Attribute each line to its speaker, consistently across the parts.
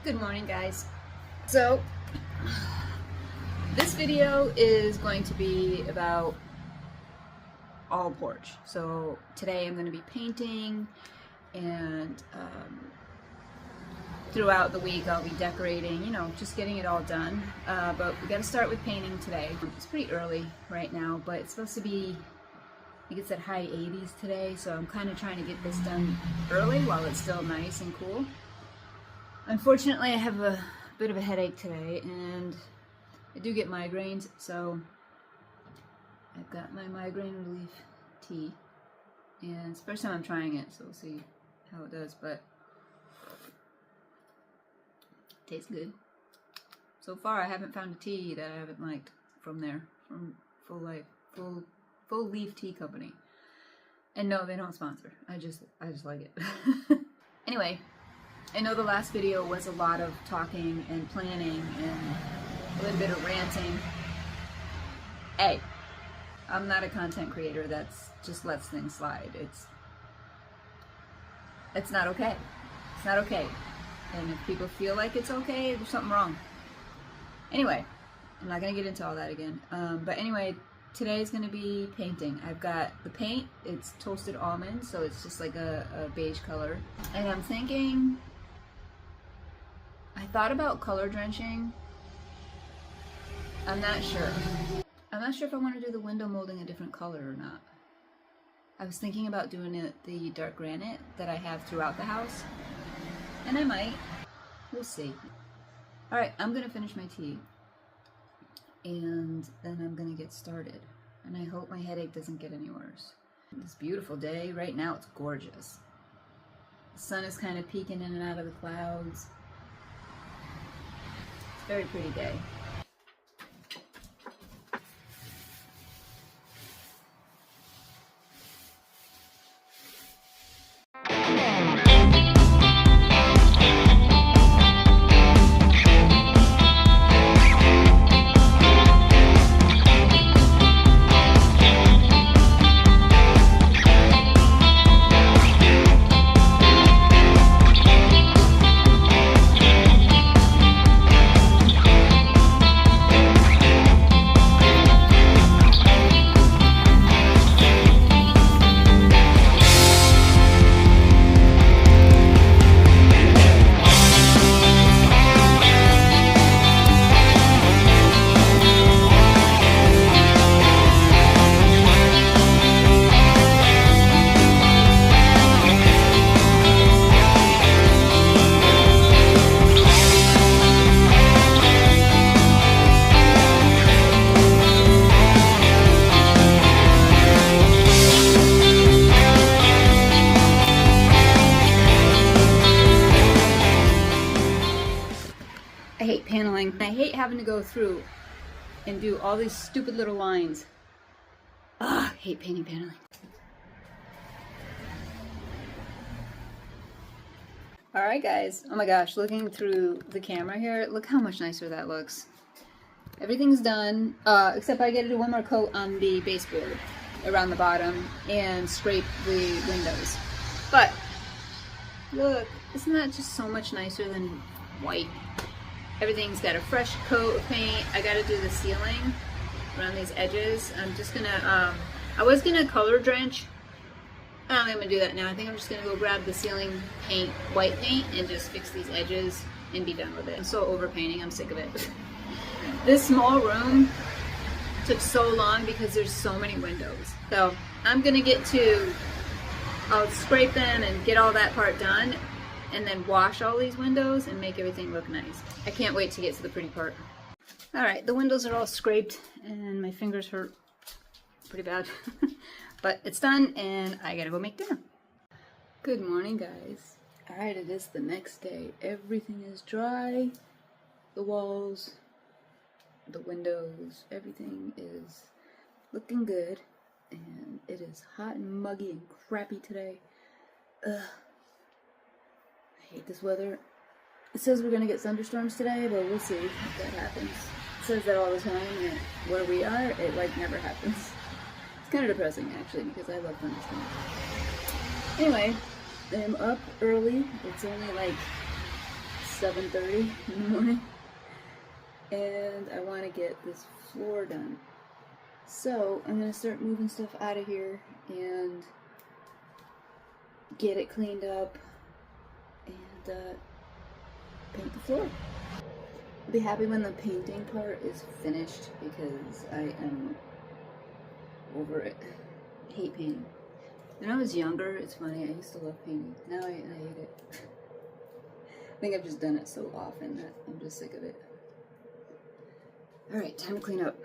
Speaker 1: Good morning, guys. So this video is going to be about all porch. So today I'm going to be painting, and throughout the week I'll be decorating, just getting it all done. But we got to start with painting today. It's pretty early right now, but it's supposed to be, I think it's at high 80s today, so I'm kind of trying to get this done early while it's still nice and cool. Unfortunately, I have a bit of a headache today, and I do get migraines, so I've got my migraine relief tea, and it's the first time I'm trying it, so we'll see how it does, but it tastes good. So far, I haven't found a tea that I haven't liked from Full Leaf Tea Company. And no, they don't sponsor. I just like it. Anyway, I know the last video was a lot of talking and planning and a little bit of ranting. Hey, I'm not a content creator that's just lets things slide. It's not okay. It's not okay. And if people feel like it's okay, there's something wrong. Anyway, I'm not gonna get into all that again. But anyway, today is gonna be painting. I've got the paint. It's toasted almond, so it's just like a beige color. And I'm thinking, I thought about color drenching. I'm not sure. I'm not sure if I want to do the window molding a different color or not. I was thinking about doing it the dark granite that I have throughout the house. And I might. We'll see. Alright, I'm going to finish my tea. And then I'm going to get started. And I hope my headache doesn't get any worse. This beautiful day. Right now it's gorgeous. The sun is kind of peeking in and out of the clouds. Very pretty day. I hate paneling. I hate having to go through and do all these stupid little lines. Ugh, I hate painting paneling. Alright guys, oh my gosh, looking through the camera here, look how much nicer that looks. Everything's done, except I get to do one more coat on the baseboard around the bottom and scrape the windows. But, look, isn't that just so much nicer than white? Everything's got a fresh coat of paint. I gotta do the ceiling around these edges. I'm just gonna, I was gonna color drench. I don't think I'm gonna do that now. I think I'm just gonna go grab the ceiling paint, white paint, and just fix these edges and be done with it. I'm so over painting, I'm sick of it. This small room took so long because there's so many windows. So I'm gonna I'll scrape them and get all that part done, and then wash all these windows and make everything look nice. I can't wait to get to the pretty part. Alright, the windows are all scraped and my fingers hurt pretty bad. But it's done and I gotta go make dinner. Good morning, guys. Alright, it is the next day. Everything is dry. The walls, the windows, everything is looking good. And it is hot and muggy and crappy today. Ugh. I hate this weather. It says we're gonna get thunderstorms today, but we'll see if that happens. It says that all the time, and where we are, it like never happens. It's kind of depressing actually, because I love thunderstorms. Anyway, I'm up early. It's only like 7:30 in the morning, and I want to get this floor done. So I'm gonna start moving stuff out of here and get it cleaned up and paint the floor. I'll be happy when the painting part is finished because I am over it. I hate painting. When I was younger, it's funny, I used to love painting. Now I hate it. I think I've just done it so often that I'm just sick of it. Alright, time to clean up.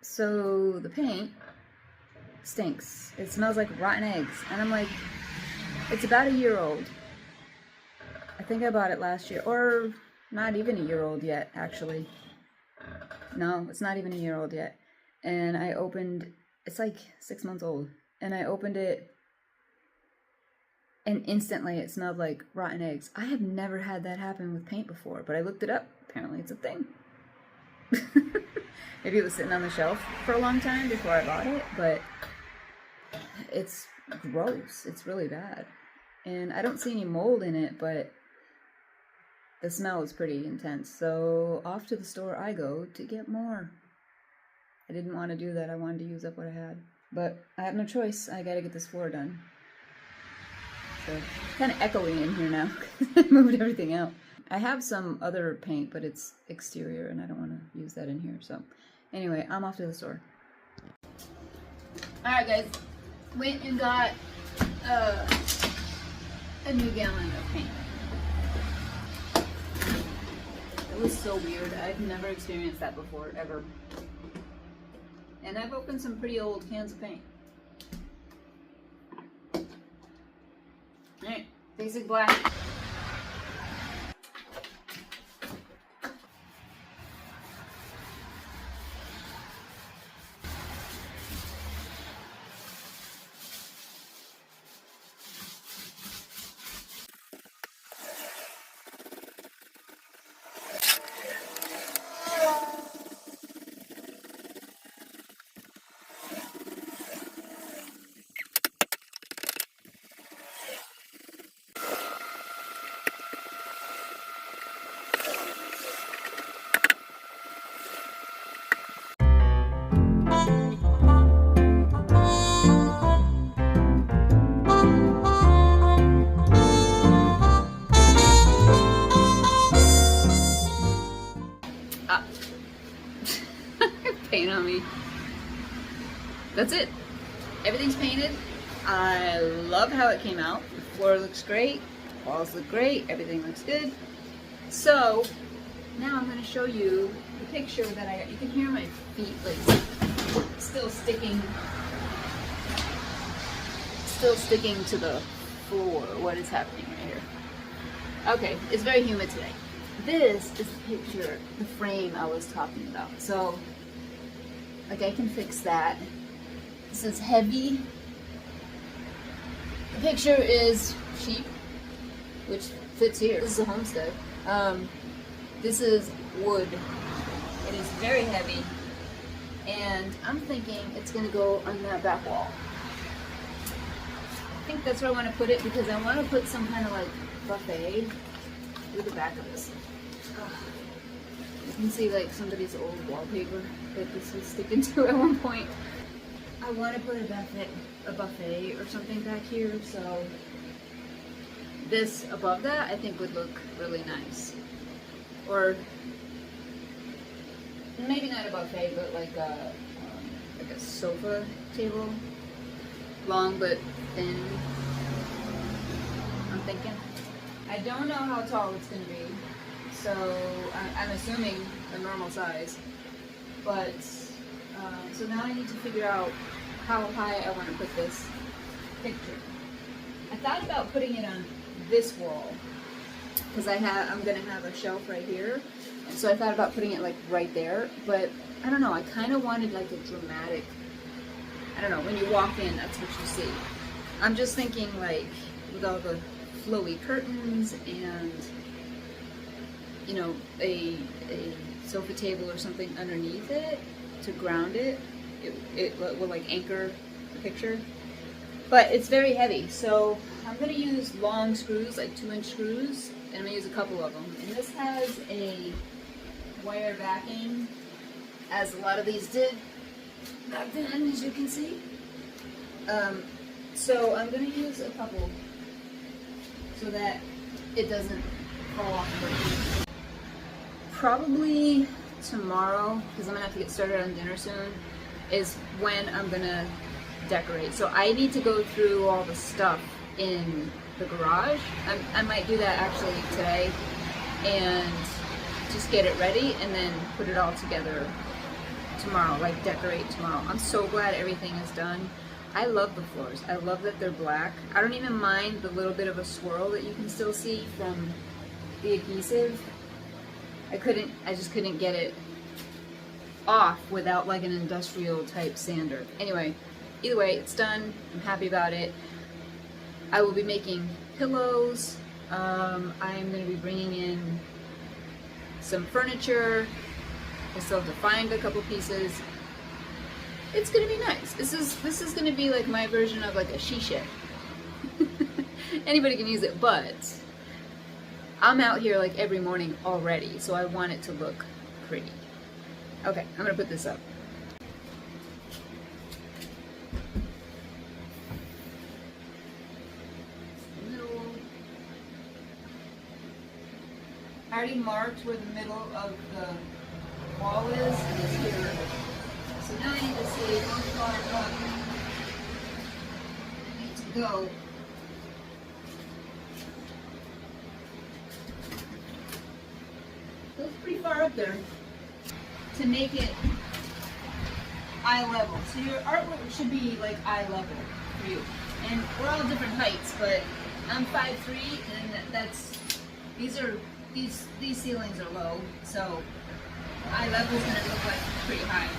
Speaker 1: So the paint stinks. It smells like rotten eggs. And I'm like, it's about a year old. I think I bought it last year. Or not even a year old yet, actually. No, it's not even a year old yet. And I opened, it's like 6 months old. And I opened it and instantly it smelled like rotten eggs. I have never had that happen with paint before, but I looked it up. Apparently it's a thing. Maybe it was sitting on the shelf for a long time before I bought it, but it's gross. It's really bad. And I don't see any mold in it, but the smell is pretty intense. So off to the store I go to get more. I didn't want to do that. I wanted to use up what I had. But I have no choice. I gotta get this floor done. So it's kind of echoey in here now because I moved everything out. I have some other paint, but it's exterior and I don't want to use that in here. So anyway, I'm off to the store. Alright guys, went and got a new gallon of paint. It was so weird. I've never experienced that before, ever. And I've opened some pretty old cans of paint. Alright, basic black. Paint on me. That's it. Everything's painted. I love how it came out. The floor looks great. Walls look great. Everything looks good. So now I'm going to show you the picture that I got. You can hear my feet like still sticking to the floor. What is happening right here? Okay, it's very humid today. This is the picture, the frame I was talking about. So like I can fix that. This is heavy. The picture is cheap, which fits here. This is a Homestead. This is wood. It is very heavy. And I'm thinking it's gonna go on that back wall. I think that's where I want to put it because I want to put some kind of like buffet through the back of this. You can see like somebody's old wallpaper that this was sticking to at one point. I want to put a buffet or something back here, so this above that I think would look really nice. Or maybe not a buffet, but like a sofa table, long but thin. I'm thinking. I don't know how tall it's gonna be, so I'm assuming a normal size. But, so now I need to figure out how high I want to put this picture. I thought about putting it on this wall, because I'm going to have a shelf right here. And so I thought about putting it like right there, but I don't know, I kind of wanted like a dramatic, I don't know, when you walk in, that's what you see. I'm just thinking like with all the flowy curtains and, you know, a sofa table or something underneath it to ground it, it will like anchor the picture. But it's very heavy, so I'm going to use long screws, like 2-inch screws, and I'm going to use a couple of them. And this has a wire backing, as a lot of these did back then, as you can see. So I'm going to use a couple so that it doesn't fall off. Probably tomorrow, because I'm going to have to get started on dinner soon, is when I'm going to decorate. So I need to go through all the stuff in the garage. I might do that actually today and just get it ready and then put it all together tomorrow, like decorate tomorrow. I'm so glad everything is done. I love the floors. I love that they're black. I don't even mind the little bit of a swirl that you can still see from the adhesive. I just couldn't get it off without like an industrial type sander. Anyway, either way, it's done. I'm happy about it. I will be making pillows. I'm going to be bringing in some furniture. I still have to find a couple pieces. It's going to be nice. This is going to be like my version of like a she shed. Anybody can use it, but I'm out here like every morning already, so I want it to look pretty. Okay, I'm going to put this up. I already marked where the middle of the wall is, and it's here. So now I need to see how far up I need to go. Goes pretty far up there to make it eye level. So your artwork should be like eye level for you. And we're all different heights, but I'm 5'3", and these ceilings are low, so eye level is going to look like pretty high.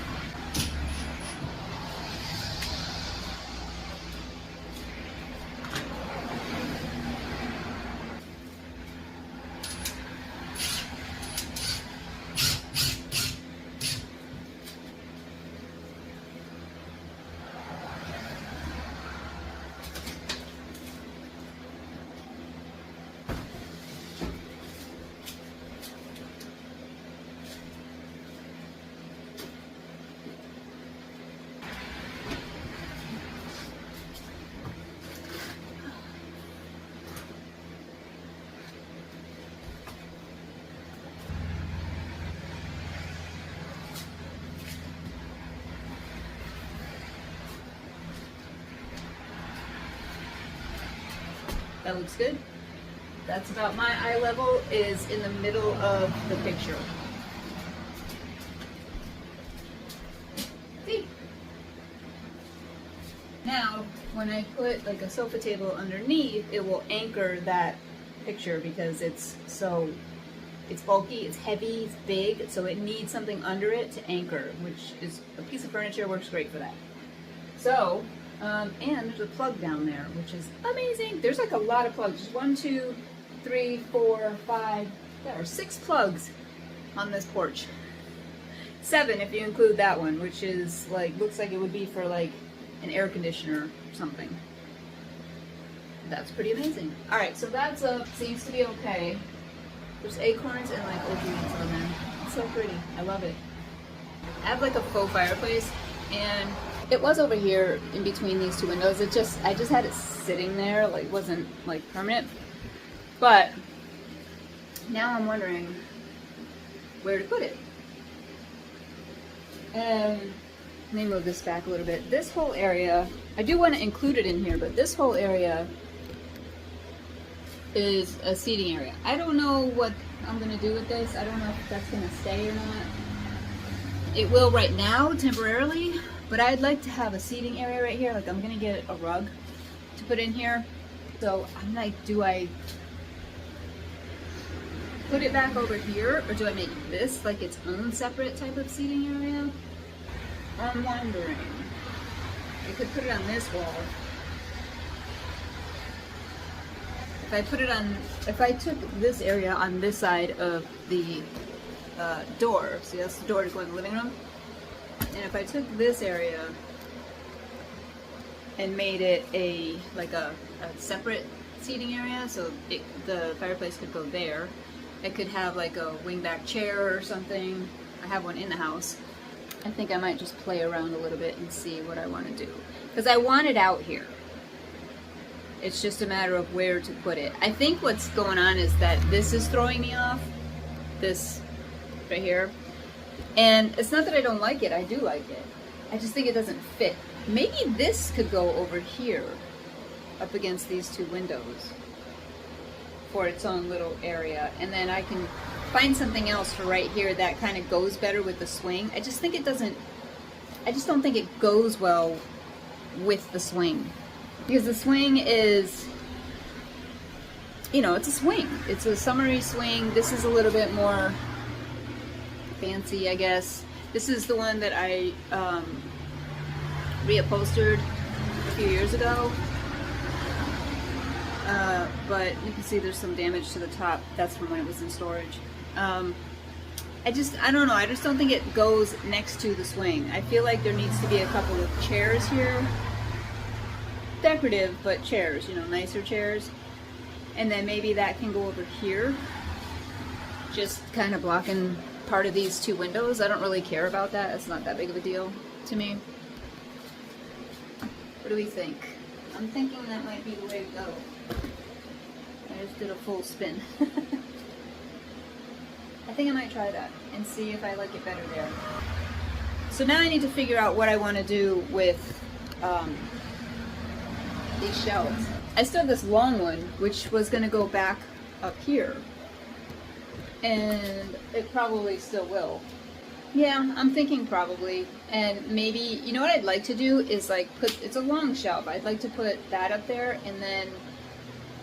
Speaker 1: That looks good. That's about my eye level, is in the middle of the picture. See? Now, when I put like a sofa table underneath, it will anchor that picture because it's bulky, it's heavy, it's big, so it needs something under it to anchor, which is a piece of furniture, works great for that. So, and there's a plug down there, which is amazing. There's like a lot of plugs. 1, 2, 3, 4, 5. There are 6 plugs on this porch. 7 if you include that one, which is like, looks like it would be for like an air conditioner or something. That's pretty amazing. All right, so that's up. Seems to be okay. There's acorns and like oak leaves on there. It's so pretty. I love it. I have like a faux fireplace, and it was over here in between these 2 windows. I just had it sitting there, like wasn't like permanent. But now I'm wondering where to put it. Let me move this back a little bit. This whole area, I do want to include it in here, but this whole area is a seating area. I don't know what I'm gonna do with this. I don't know if that's gonna stay or not. It will right now, temporarily, but I'd like to have a seating area right here. Like, I'm gonna get a rug to put in here. So I'm like, do I put it back over here, or do I make this like its own separate type of seating area? I'm wondering. I could put it on this wall. If I took this area on this side of the door, see, that's the door to go in the living room, and if I took this area and made it a separate seating area, so the fireplace could go there. It could have like a wingback chair or something. I have one in the house. I think I might just play around a little bit and see what I want to do, because I want it out here. It's just a matter of where to put it. I think what's going on is that this is throwing me off, this right here. And it's not that I don't like it, I do like it. I just think it doesn't fit. Maybe this could go over here, up against these two windows, for its own little area. And then I can find something else for right here that kind of goes better with the swing. I just think it doesn't, I just don't think it goes well with the swing. Because the swing is, you know, it's a swing. It's a summery swing. This is a little bit more fancy, I guess. This is the one that I reupholstered a few years ago. But you can see there's some damage to the top. That's from when it was in storage. I don't know. I just don't think it goes next to the swing. I feel like there needs to be a couple of chairs here. Decorative, but chairs, you know, nicer chairs. And then maybe that can go over here, just kind of blocking part of these two windows. I don't really care about that. It's not that big of a deal to me. What do we think? I'm thinking that might be the way to go. I just did a full spin. I think I might try that and see if I like it better there. So now I need to figure out what I want to do with these shelves. I still have this long one, which was going to go back up here, and it probably still will. Yeah, I'm thinking probably. And maybe, you know what I'd like to do is like put, it's a long shelf, I'd like to put that up there, and then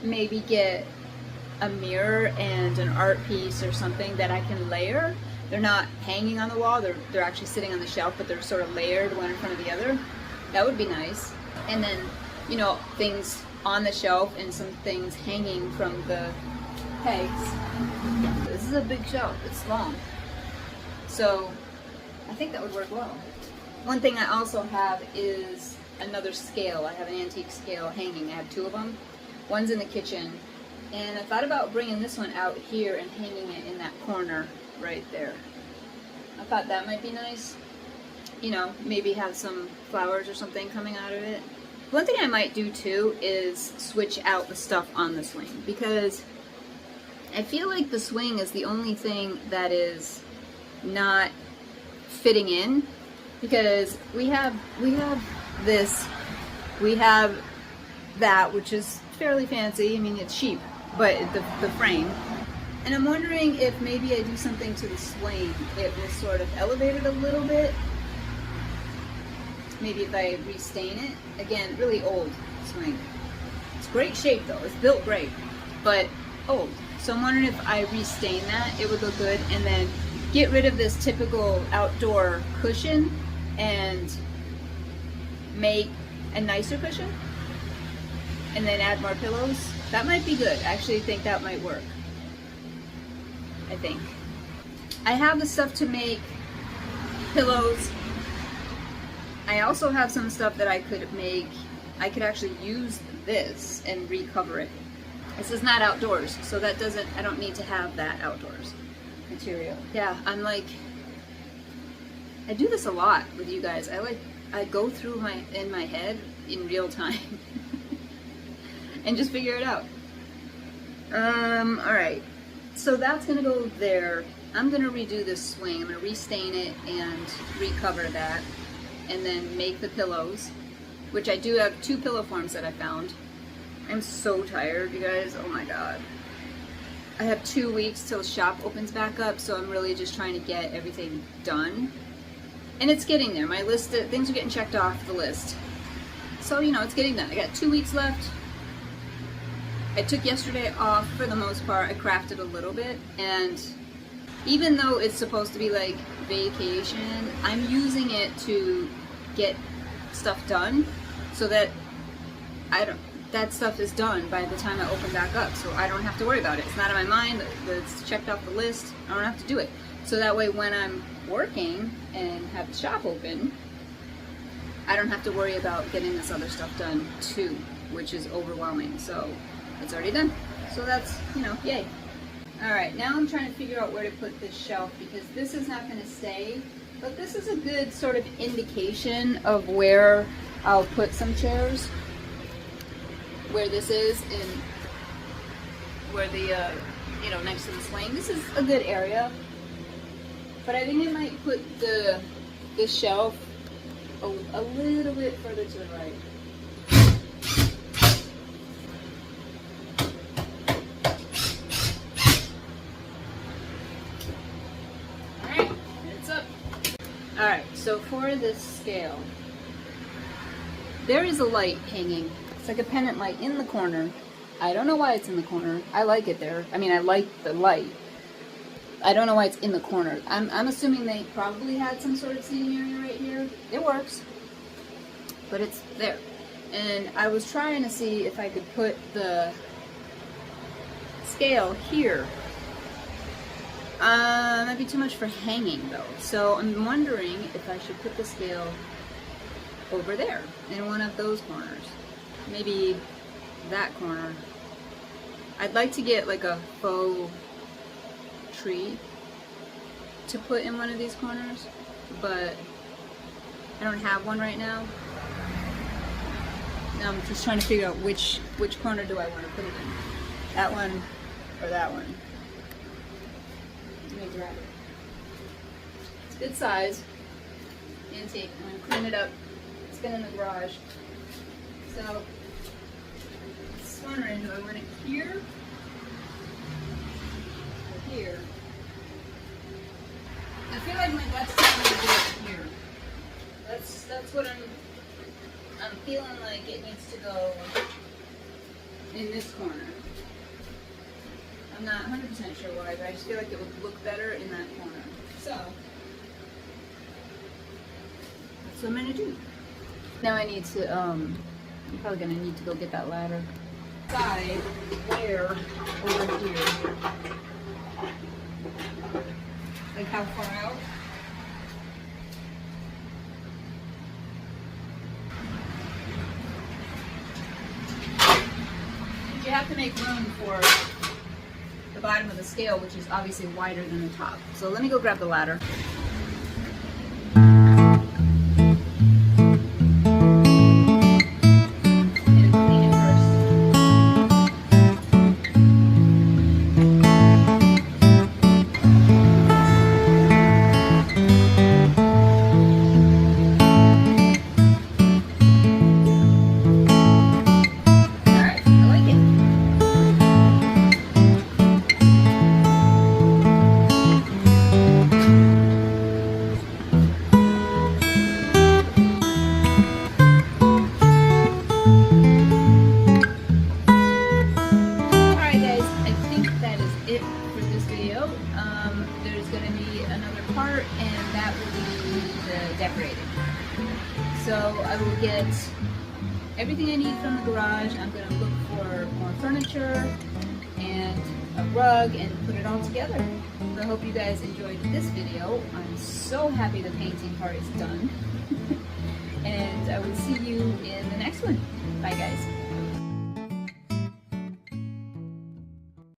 Speaker 1: maybe get a mirror and an art piece or something that I can layer. They're not hanging on the wall, they're actually sitting on the shelf, but they're sort of layered one in front of the other. That would be nice. And then, you know, things on the shelf and some things hanging from the pegs. This is a big shelf, it's long. So I think that would work well. One thing I also have is another scale. I have an antique scale hanging. I have two of them. One's in the kitchen. And I thought about bringing this one out here and hanging it in that corner right there. I thought that might be nice. You know, maybe have some flowers or something coming out of it. One thing I might do too is switch out the stuff on the swing, because I feel like the swing is the only thing that is not fitting in, because we have this, we have that, which is fairly fancy. I mean, it's cheap, but the frame. And I'm wondering if maybe I do something to the swing. It will sort of elevate it a little bit. Maybe if I restain it. Again, really old swing. It's great shape though, it's built great, but old. So I'm wondering if I restain that, it would look good, and then get rid of this typical outdoor cushion and make a nicer cushion, and then add more pillows. That might be good. I actually think that might work. I think. I have the stuff to make pillows. I also have some stuff that I could make. I could actually use this and recover it. This is not outdoors, so that doesn't, I don't need to have that outdoors material. Yeah, I'm like, I do this a lot with you guys. I go through in my head in real time and just figure it out. Alright, so that's gonna go there. I'm gonna redo this swing. I'm gonna restain it and recover that, and then make the pillows, which I do have 2 pillow forms that I found. I'm so tired, you guys. Oh my god. I have 2 weeks till shop opens back up, so I'm really just trying to get everything done. And it's getting there. My list, things are getting checked off the list. So, you know, it's getting done. I got 2 weeks left. I took yesterday off for the most part. I crafted a little bit, and even though it's supposed to be like vacation, I'm using it to get stuff done so that that stuff is done by the time I open back up, so I don't have to worry about it. It's not in my mind, it's checked off the list, I don't have to do it. So that way when I'm working and have the shop open, I don't have to worry about getting this other stuff done too, which is overwhelming. So it's already done. So that's, you know, yay. Alright, now I'm trying to figure out where to put this shelf because this is not going to stay, but this is a good sort of indication of where I'll put some chairs. Where this is and where the, you know, next to the swing. This is a good area, but I think I might put this shelf a little bit further to the right. Alright, it's up. Alright, so for this scale, there is a light hanging. It's like a pendant light in the corner. I don't know why it's in the corner. I like it there. I mean, I like the light. I don't know why it's in the corner. I'm assuming they probably had some sort of seating area right here. It works, but it's there. And I was trying to see if I could put the scale here. Might be too much for hanging though. So I'm wondering if I should put the scale over there in one of those corners. Maybe that corner. I'd like to get like a faux tree to put in one of these corners, but I don't have one right now. Now I'm just trying to figure out which corner do I want to put it in. That one or that one. Let me grab it. It's a good size. Antique. I'm going to clean it up. It's been in the garage. So, just wondering, do I want it here or here? I feel like my gut's telling me to do it here. That's what I'm feeling like it needs to go in this corner. I'm not 100% sure why, but I just feel like it would look better in that corner. So, that's what I'm gonna do. Now I need to, I'm probably gonna need to go get that ladder. Side, where, over here. Like how far out? You have to make room for the bottom of the scale, which is obviously wider than the top. So let me go grab the ladder. So I will get everything I need from the garage. I'm going to look for more furniture and a rug and put it all together. So I hope you guys enjoyed this video. I'm so happy the painting part is done. And I will see you in the next one. Bye guys.